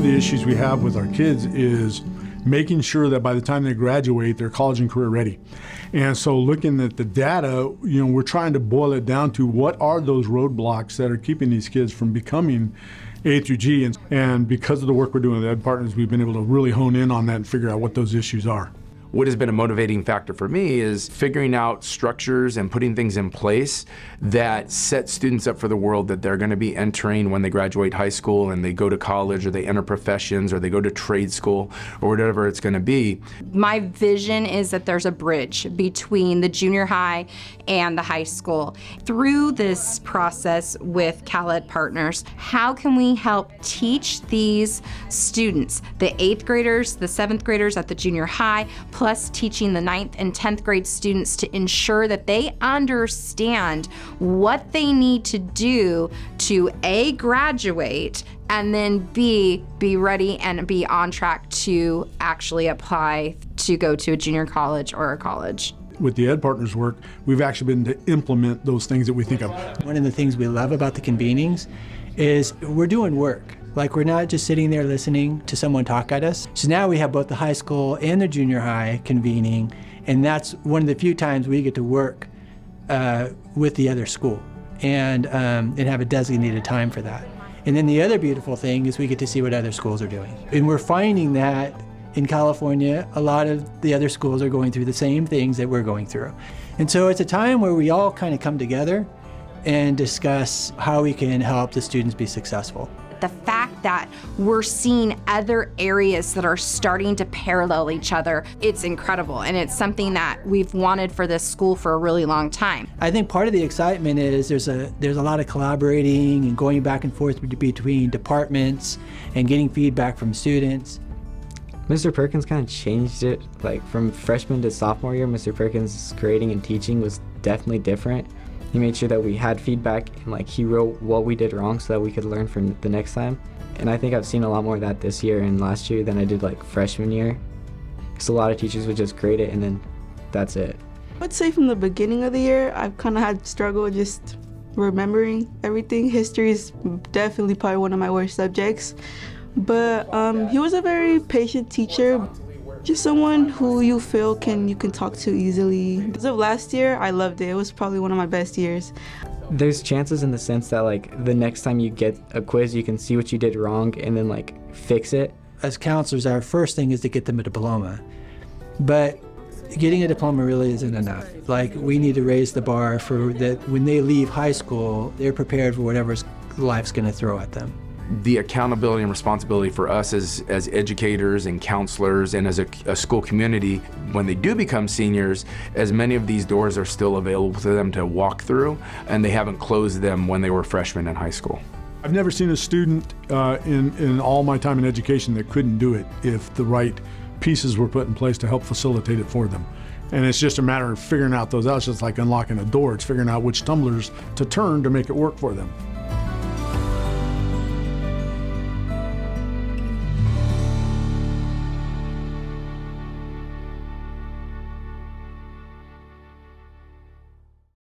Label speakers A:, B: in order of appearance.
A: the issues we have with our kids is making sure that by the time they graduate, they're college and career ready. And so looking at the data, we're trying to boil it down to what are those roadblocks that are keeping these kids from becoming A through G. And because of the work we're doing with Ed Partners, we've been able to really hone in on that and figure out what those issues are.
B: What has been a motivating factor for me is figuring out structures and putting things in place that set students up for the world that they're going to be entering when they graduate high school and they go to college or they enter professions or they go to trade school or whatever it's going to be.
C: My vision is that there's a bridge between the junior high and the high school. Through this process with Cal Ed Partners, how can we help teach these students, the 8th graders, the 7th graders at the junior high, plus teaching the 9th and 10th grade students to ensure that they understand what they need to do to A, graduate, and then B, be ready and be on track to actually apply to go to a junior college or a college.
A: With the Ed Partners work, we've actually been to implement those things that we think of.
D: One of the things we love about the convenings is we're doing work. Like, we're not just sitting there listening to someone talk at us. So now we have both the high school and the junior high convening, and that's one of the few times we get to work with the other school and have a designated time for that. And then the other beautiful thing is we get to see what other schools are doing. And we're finding that in California, a lot of the other schools are going through the same things that we're going through. And so it's a time where we all kind of come together and discuss how we can help the students be successful.
C: The fact that we're seeing other areas that are starting to parallel each other, it's incredible, and it's something that we've wanted for this school for a really long time.
D: I think part of the excitement is there's a lot of collaborating and going back and forth between departments and getting feedback from students.
E: Mr. Perkins kind of changed it. Like, from freshman to sophomore year, Mr. Perkins' grading and teaching was definitely different. He made sure that we had feedback and he wrote what we did wrong so that we could learn for the next time. And I think I've seen a lot more of that this year and last year than I did freshman year. Because a lot of teachers would just grade it and then that's it.
F: I'd say from the beginning of the year, I've kind of had struggle just remembering everything. History is definitely probably one of my worst subjects. But he was a very patient teacher. Just someone who you feel you can talk to easily. As of last year, I loved it. It was probably one of my best years.
E: There's chances in the sense that the next time you get a quiz, you can see what you did wrong and then fix it.
D: As counselors, our first thing is to get them a diploma. But getting a diploma really isn't enough. We need to raise the bar for that when they leave high school, they're prepared for whatever life's going to throw at them.
B: The accountability and responsibility for us as educators and counselors and as a school community, when they do become seniors, as many of these doors are still available to them to walk through, and they haven't closed them when they were freshmen in high school.
A: I've never seen a student in all my time in education that couldn't do it if the right pieces were put in place to help facilitate it for them. And it's just a matter of figuring out those out. It's just like unlocking a door. It's figuring out which tumblers to turn to make it work for them.